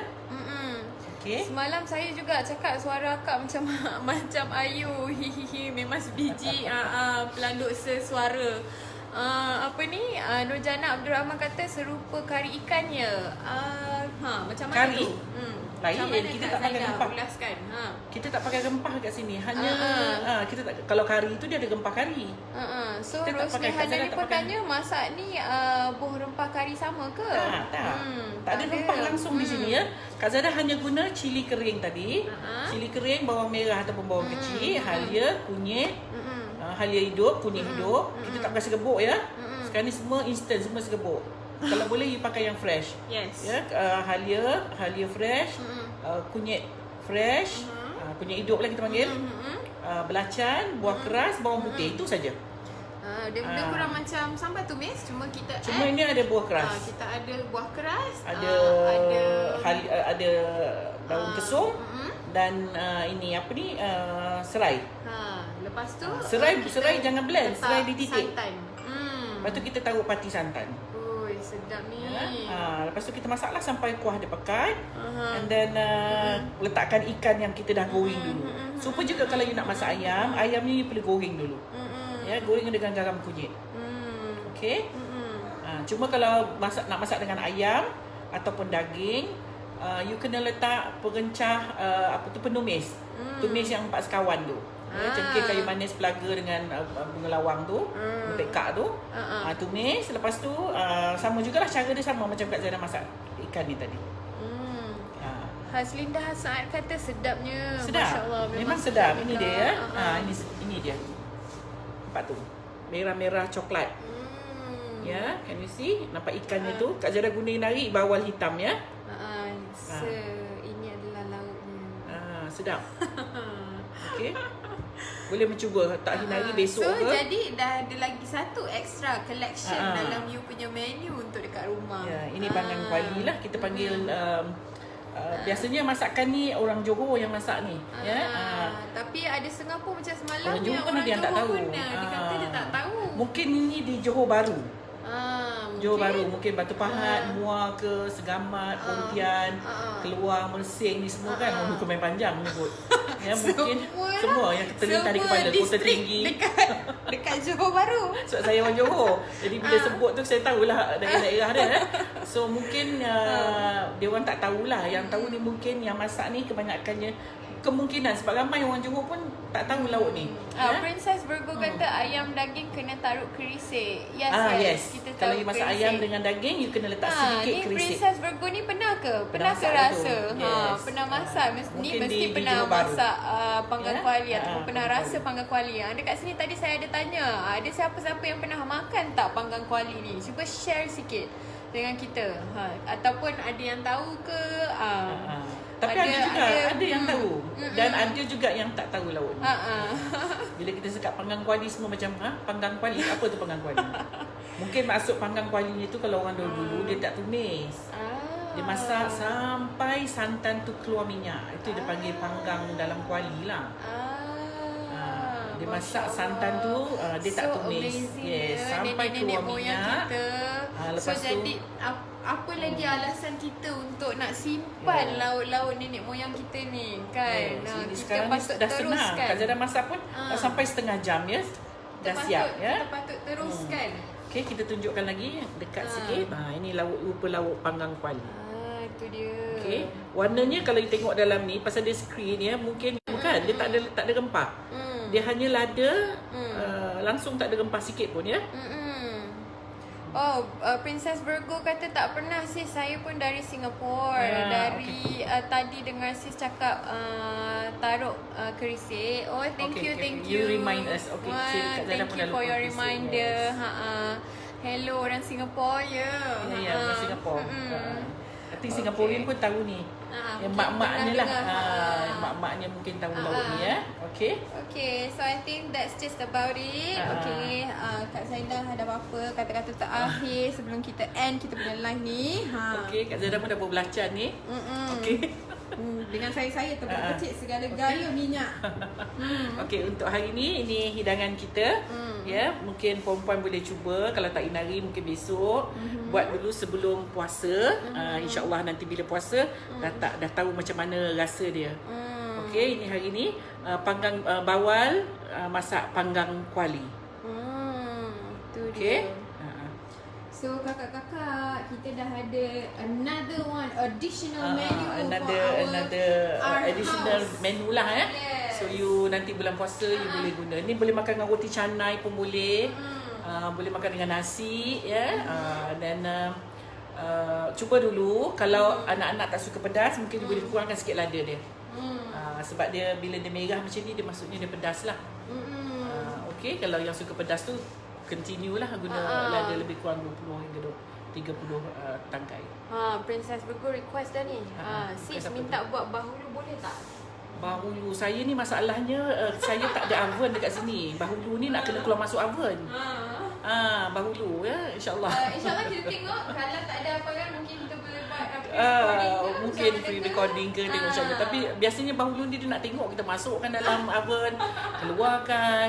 Okay. Semalam saya juga cakap suara akak macam Ayu. Hihihi, memang sebiji pelanduk sesuara. Nurjana Abdul Rahman kata serupa kari ikannya. Macam mana kari? tu? Lain, kita tak pakai rempah. Ulaskan. Kita tak pakai rempah kat sini. Hanya kita tak, kalau kari tu dia ada rempah kari. So kita Rosli Hanani pun tanya, masak ni buah rempah kari sama ke? Tak ada rempah langsung di sini ya. Kak Zaida hanya guna cili kering tadi. Cili kering, bawang merah ataupun bawang kecil, halia, kunyit, halia hidup, kunyit hidup. Kita tak pakai segebuk ya. Sekarang ni semua instant, semua segebuk. Kalau boleh you pakai yang fresh. Yes. Ya, halia fresh, kunyit fresh, kunyit hidup lah kita panggil. Belacan, buah keras, bawang putih, itu saja. Dia kurang macam sambal tumis, cuma ini ada buah keras. Kita ada buah keras, ada daun kesum dan serai. Lepas tu serai jangan blend, serai di titik. Santan. Lepas tu kita taruh pati santan. Sedap ni. Lepas tu kita masaklah sampai kuah dia pekat. And then letakkan ikan yang kita dah goreng dulu. Super juga kalau you nak masak ayam, ayamnya you perlu goreng dulu. Ya, goreng dengan garam kunyit. Okay. Cuma kalau nak masak dengan ayam ataupun daging, you kena letak perencah penumis. Tumis yang 4 sekawan tu. Cengkeh, kayu manis, pelaga dengan bunga lawang tu, mentega tu. Tumis. Lepas tu sama jugalah, cara dia sama macam Kak Zaida masak ikan ni tadi. Haslinda Hasan kata sedapnya. Sedap. Masya Allah, Memang sedap. Ini Kak. dia ya. Ini dia. Nampak tu. Merah-merah coklat. Ya, can you see? Nampak ikannya tu. Kak Zara guna nari bawal hitam ya. Ini adalah lauknya. Sedap. Okey. Boleh mencuba tak hari nari besok so, ke. jadi dah ada lagi satu extra collection dalam you punya menu untuk dekat rumah. Ya, ini panggang kuali lah kita panggil. Biasanya masakan ni orang Johor yang masak ni. Tapi ada Singapura macam semalam Orang Johor yang pun ada yang tak tahu. Dia kata dia tak tahu. Mungkin ini di Johor Baru. Johor Baru, mungkin Batu Pahat, Muar ke, Segamat, Pontian, Keluar, Mersing ni semua kan. Muka main panjang menyebut. Ya, mungkin semua yang terlintas di kepala Kota Tinggi. Dekat Johor Baru. Sebab saya orang Johor. Jadi bila sebut tu saya tahulah daerah-daerah dia. So mungkin dia orang tak tahulah. Yang tahu ni mungkin yang masak ni kebanyakannya kemungkinan sebab ramai orang Johor pun tak tahu lauk ni. Princess Virgo kata ayam daging kena taruh kerisik. Yes. Kita Kalau tahu you masak ayam dengan daging, you kena letak sedikit ni kerisik. Princess Virgo ni pernah ke? Pernah ke masak rasa? tu. Yes. Pernah masak. Mungkin Mesti di pernah Johor Baru. masak panggang kuali ataupun pernah panggang rasa kuali. panggang kuali. Dekat sini tadi saya ada tanya, ada siapa-siapa yang pernah makan tak panggang kuali ni? Cuba share sikit dengan kita. Ataupun ada yang tahu ke? Tapi ada yang tahu dan ada juga yang tak tahu lauk ni. Bila kita cakap panggang kuali semua macam panggang kuali, apa tu panggang kuali? Mungkin maksud panggang kuali ni tu kalau orang dulu dia tak tumis. Dia masak sampai santan tu keluar minyak. Itu dia panggil panggang dalam kuali lah. Dia masak santan tu dia tak tumis. Yes, sampai keluar minyak. So Lepas tu jadi apa lagi alasan kita untuk nak simpan lauk-lauk nenek moyang kita ni kan? Kita sekarang patut dah senang. teruskan. Kak Zara masak pun tak sampai setengah jam ya. Dah siap ya. Kita patut teruskan. Okey, kita tunjukkan lagi dekat sikit. Ini rupa lauk panggang kuali. Itu dia. Okey, warnanya kalau you tengok dalam ni pasal dia screen ya, mungkin bukan dia tak ada rempah. Dia hanya lada, langsung tak ada rempah sikit pun ya. Princess Virgo kata tak pernah sis, saya pun dari Singapura. Dari tadi dengar sis cakap taruh kerisik. Thank you. You remind us. Okay, thank you for your reminder. Hello orang Singapura ya. Ya, orang Singapura. I think Singaporean pun tahu ni. Yang mak-maknya lah. Mak-maknya mungkin tahu lauk ni ya. Okay, so I think that's just about it. Okay, Kak Zaidah ada apa-apa kata-kata terakhir sebelum kita end kita punya live ni? Okay, Kak Zaidah pun dah berbelacan ni. Okay. Dengan saya terpercik segala gaya minyak. Okay, untuk hari ni ini hidangan kita. Ya, mungkin perempuan boleh cuba. Kalau tak inari mungkin besok. Buat dulu sebelum puasa. InsyaAllah nanti bila puasa dah tahu macam mana rasa dia. Okay, ini hari ni panggang bawal masak panggang kuali. Itu dia. So kakak-kakak, kita dah ada another one additional menu another our additional house. menu lah ya. Yes. So you nanti bulan puasa you boleh guna. Ni boleh makan dengan roti canai pun boleh. Boleh makan dengan nasi ya. Dan cuba dulu kalau anak-anak tak suka pedas mungkin you boleh kurangkan sikit lada dia. Sebab dia bila dia merah macam ni dia maksudnya dia pedas lah. Okay, kalau yang suka pedas tu continue lah guna lada lebih kurang 20 hingga 30 tangkai. Princess Virgo request dah ni. Sis minta buat bahulu boleh tak? Bahulu saya ni masalahnya saya tak ada oven dekat sini. Bahulu ni nak kena keluar masuk oven. Bahulu ya, insya-Allah. InsyaAllah kita tengok kalau tak ada apa kan mungkin kita boleh buat mungkin free recording ke tengok macam mana. Tapi biasanya bahulu ni dia nak tengok kita masukkan dalam oven, keluarkan.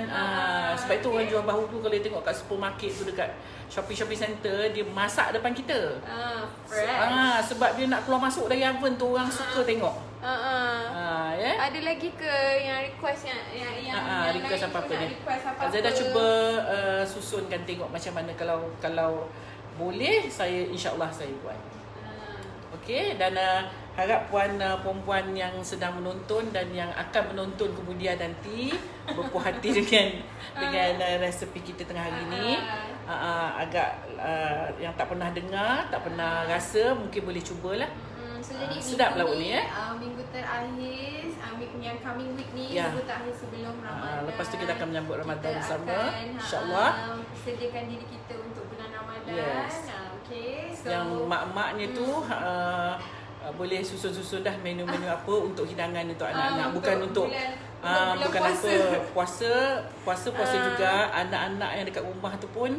Sebab itu orang jual bahulu kalau dia tengok kat supermarket tu dekat shopping center dia masak depan kita. Fresh. Sebab dia nak keluar masuk dari oven tu orang suka tengok. Yeah. Ada lagi ke yang request yang request apa-apa ni. Apa-apa. Saya dah cuba susunkan tengok macam mana kalau boleh saya insya-Allah saya buat. Okey, dan harap puan-puan yang sedang menonton dan yang akan menonton kemudian nanti berpuas hati dengan resepi kita tengah hari ni. agak yang tak pernah dengar, tak pernah rasa, mungkin boleh cubalah. So jadi sedap lauk ni minggu terakhir yang coming week ni, minggu terakhir sebelum Ramadan. Lepas tu kita akan menyambut Ramadan bersama, insya-Allah. Sediakan diri kita untuk bulan Ramadan. Yes. Okay. So yang mak-maknya tu boleh susun-susun dah menu-menu apa untuk hidangan untuk anak-anak, bukan untuk bukan puasa juga. Anak-anak yang dekat rumah tu pun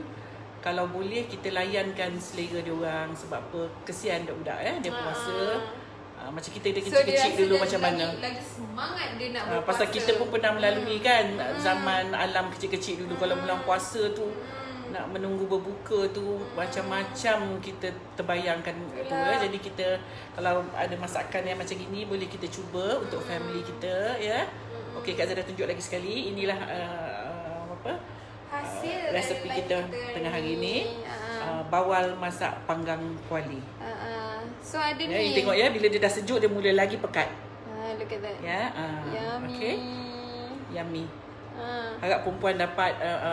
kalau boleh kita layankan selera dia orang, sebab apa, kesian budak-budak dia puasa. Macam kita dia kecil-kecil dulu macam mana. Lagi semangat dia nak berpuasa. Pasal kita pun pernah melalui kan zaman alam kecil-kecil dulu. Kalau bulan puasa tu nak menunggu berbuka tu macam-macam kita terbayangkan tu ya. Jadi kita kalau ada masakan yang macam gini boleh kita cuba untuk family kita ya. Okey, Kak Zara tunjuk lagi sekali. Inilah hasil resepi kita tengah hari ni. Bawal masak panggang kuali. So ada ya, ni. Tengok ya, bila dia dah sejuk dia mula lagi pekat. Look at that. Ya, Yummy. okey. Yummy. Harap perempuan dapat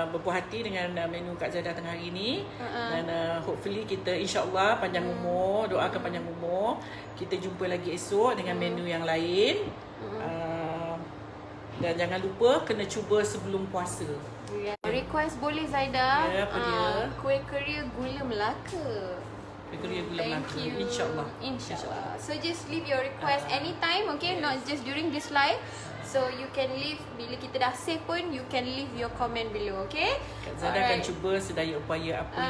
berpuas hati dengan menu Kak Zada tengah hari ni. Dan hopefully kita insya-Allah panjang umur, doakan panjang umur. Kita jumpa lagi esok dengan menu yang lain. Dan jangan lupa kena cuba sebelum puasa. Request boleh Zaida. Ya, apa dia? Kuih keria gula Melaka. Kuih keria gula Melaka. InsyaAllah. So just leave your request anytime, okay? Yes. Not just during this live. So you can leave, bila kita dah save pun, you can leave your comment below, okay? Kak Zada akan cuba sedaya upaya apa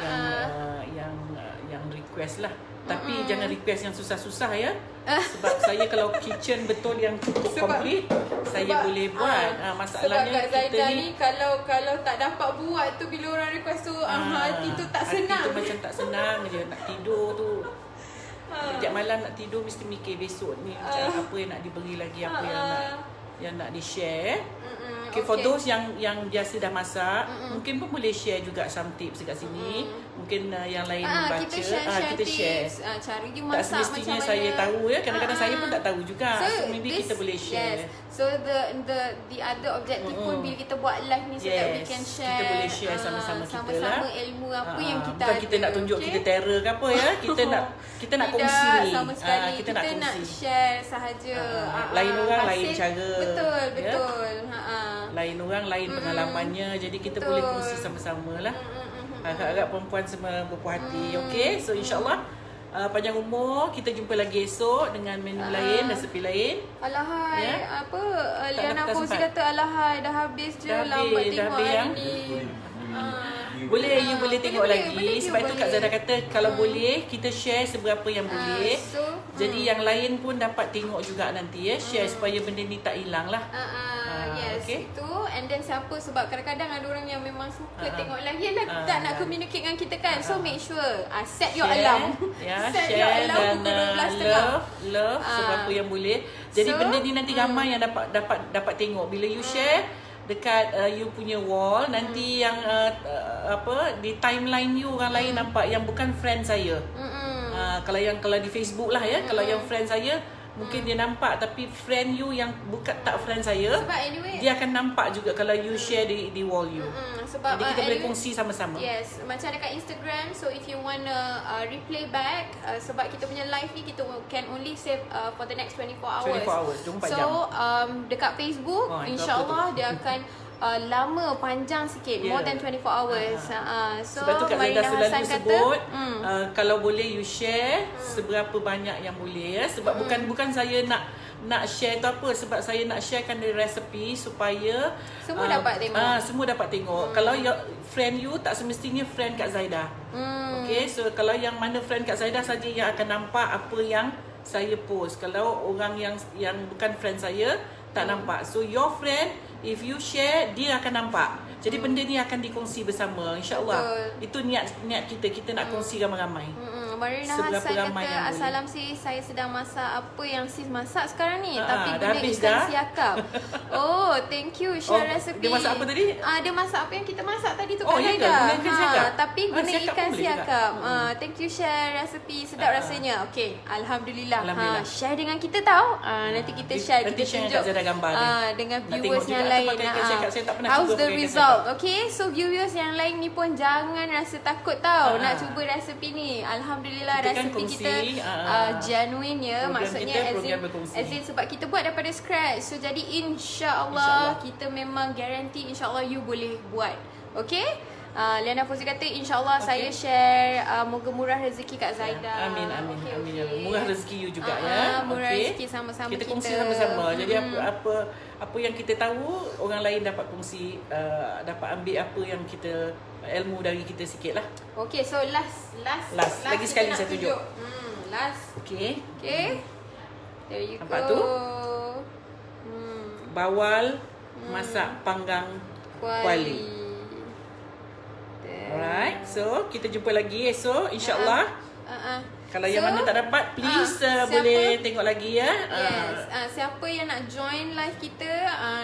yang request lah. Tapi jangan request yang susah-susah ya. Sebab saya kalau kitchen betul yang cukup complete, saya boleh buat. Masalahnya sebab Kak Zaida ni kalau tak dapat buat tu, bila orang request tu hati tu tak senang. Hati tu macam tak senang je. Nak tidur tu sejak malam nak tidur mesti mikir besok ni macam apa yang nak diberi lagi, apa yang nak di-share. Okay, for those yang biasa dah masak, mungkin pun boleh share juga some tips dekat sini. Mungkin yang lain baca, kita share. Cara dia tak masak semestinya macam saya mana. tahu ya, kadang-kadang saya pun tak tahu juga. So maybe kita boleh share. Yes. So the other objective pun bila kita buat live ni, so that we can share. Kita boleh share sama-sama kita lah. Sama-sama ilmu apa yang kita bukan ada. kita nak tunjuk kita terror ke apa ya. Kita nak kongsi. Sama sekali. Kita nak share sahaja. Lain orang lain cara. Betul. Lain orang lain pengalamannya, jadi kita boleh kongsi sama-sama lah. Harap-harap perempuan semua berpuas hati. Okay, so insyaAllah panjang umur, kita jumpa lagi esok dengan menu lain, resepi lain. Alahai, Liana Fauzi kata alahai dah habis je, lambat tengok hari ni. Boleh, you boleh tengok lagi. Sebab itu Kak Zada kata kalau boleh kita share seberapa yang boleh. Jadi yang lain pun dapat tengok juga nanti ya. Share supaya benda ni tak hilang lah. Yes, itu. And then siapa, sebab kadang-kadang ada orang yang memang suka tengok lagi tak nak communicate dengan kita kan. So make sure set your alarm. Set your alarm pukul 12.30. Love seberapa yang boleh. Jadi benda ni nanti ramai yang dapat tengok. Bila you share dekat you punya wall, nanti yang di timeline you orang lain nampak yang bukan friend saya. Kalau di Facebook lah ya, kalau yang friend saya mungkin dia nampak, tapi friend you yang bukan tak friend saya, sebab anyway, dia akan nampak juga kalau you share di wall you. Sebab jadi kita boleh kongsi sama-sama. Yes, macam dekat Instagram. So if you wanna replay back, sebab kita punya live ni kita can only save for the next 24 hours. 24 hours, 24 jam. So dekat Facebook, insyaAllah dia akan lama, panjang sikit, more than 24 hours. So sebab tu Kak Zaida selalu sebut kalau boleh you share seberapa banyak yang boleh ya. Sebab bukan saya nak share tu apa, sebab saya nak sharekan dari resepi supaya semua dapat tengok. Semua dapat tengok. Kalau friend you tak semestinya friend Kak Zaida. Okay, so kalau yang mana friend Kak Zaida saja yang akan nampak apa yang saya post. Kalau orang yang bukan friend saya tak nampak. So your friend, if you share, dia akan nampak. Jadi benda ni akan dikongsi bersama, insya-Allah. Itu niat kita nak kongsi ramai-ramai. Marina Seberapa Hassan ramai kata, yang boleh? Assalam sis, saya sedang masak apa yang sis masak sekarang ni. Tapi dah guna habis ikan dah? siakap. Oh, thank you share resepi. Dia masak apa tadi? Dia masak apa yang kita masak tadi tu Oh, Kak ya ke? Zaida. Guna ikan siakap? Tapi guna siakap ikan pun boleh juga? siakap. Thank you share resepi, sedap rasanya. Okey, alhamdulillah. Alhamdulillah. Share dengan kita tahu. Nanti kita share, nanti kita share tunjuk Kak Zaida gambar dia. dengan Nak viewers tengok yang juga tu lain. pakai ikan siakap. Saya tak pernah How's cuba the pakai ikan result? siakap. Okay, so viewers yang lain ni pun jangan rasa takut tau nak Ah. cuba resepi ni. Alhamdulillah Kita kan resepi kongsi, kita genuine ya. program Maksudnya kita program berkongsi. as in sebab kita buat daripada scratch. So jadi insya-Allah kita memang guarantee insya-Allah you boleh buat. Okay? Liana Fauzi kata insya-Allah saya share moga murah rezeki Kak Zaida. Amin. Okey, Amin. okey. Murah rezeki you juga ya. Murah Okey. rezeki sama-sama Kita kita. kongsi sama-sama. Jadi apa yang kita tahu, orang lain dapat kongsi, dapat ambil apa yang kita ilmu dari kita sikit lah. Okay, so last Lagi kita sekali nak saya tunjuk. Last. Okey. Okay. There you Nampak go. tu? Bawal masak panggang kuali. Alright. So, kita jumpa lagi esok insya-Allah. Kalau yang mana tak dapat, please boleh tengok lagi ya. Yes. Siapa yang nak join live kita,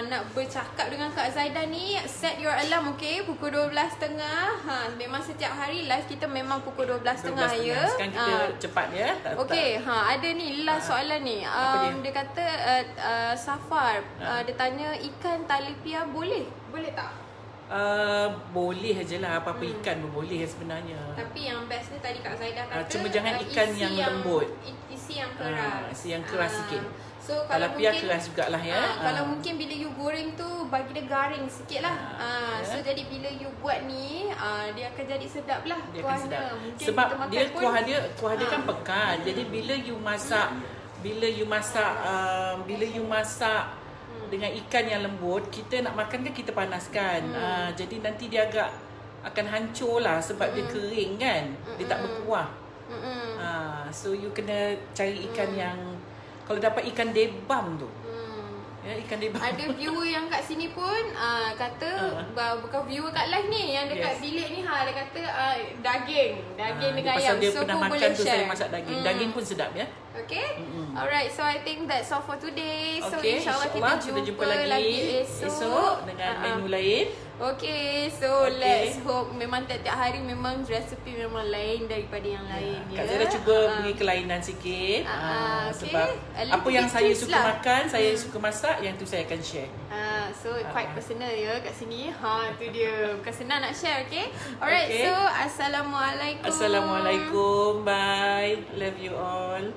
nak bercakap dengan Kak Zaida ni, set your alarm, okay? Pukul 12.30. Memang setiap hari live kita memang pukul 12.30 ya. Sekarang kita cepat ya. Okay, ada ni last soalan ni. Dia kata Safar, dia tanya ikan talipia boleh? Boleh tak? Boleh je lah. Apa-apa ikan pun boleh sebenarnya. Tapi yang best ni tadi Kak Zaida kata Cuma jangan ikan isi yang lembut. Isi yang keras. Isi yang keras sikit. So kalau Talapia mungkin keras jugalah ya. Kalau mungkin bila you goreng tu bagi dia garing sikit lah. So jadi bila you buat ni dia akan jadi sedap lah Dia akan kuahnya. sedap. Mungkin Sebab kita makan dia pun, kuah dia kan pekat. Jadi bila you masak dengan ikan yang lembut, kita nak makan kan kita panaskan. Jadi nanti dia agak akan hancur lah sebab dia kering kan. Dia tak berkuah. So you kena cari ikan yang, kalau dapat ikan debam tu. Ya, ikan debam. ada viewer yang kat sini pun kata bukan viewer kat live ni, yang dekat bilik ni dia kata daging dengan ayam. Pasal dia So pernah pun makan boleh tu, share. saya masak daging. Daging pun sedap ya. Okay. Alright, so I think that's all for today. So Okay, insyaAllah kita jumpa lagi esok dengan menu lain. Okay, so let's hope memang tiap-tiap hari memang resepi memang lain daripada yang lain ya. Kak Zaida cuba beri kelainan sikit. Okay. Sebab A little apa yang bit saya twist suka lah. makan, saya suka masak, yang tu saya akan share. So quite personal ya kat sini. Tu dia. Bukan senang nak share, okay? Alright, so Assalamualaikum. Assalamualaikum. Bye. Love you all.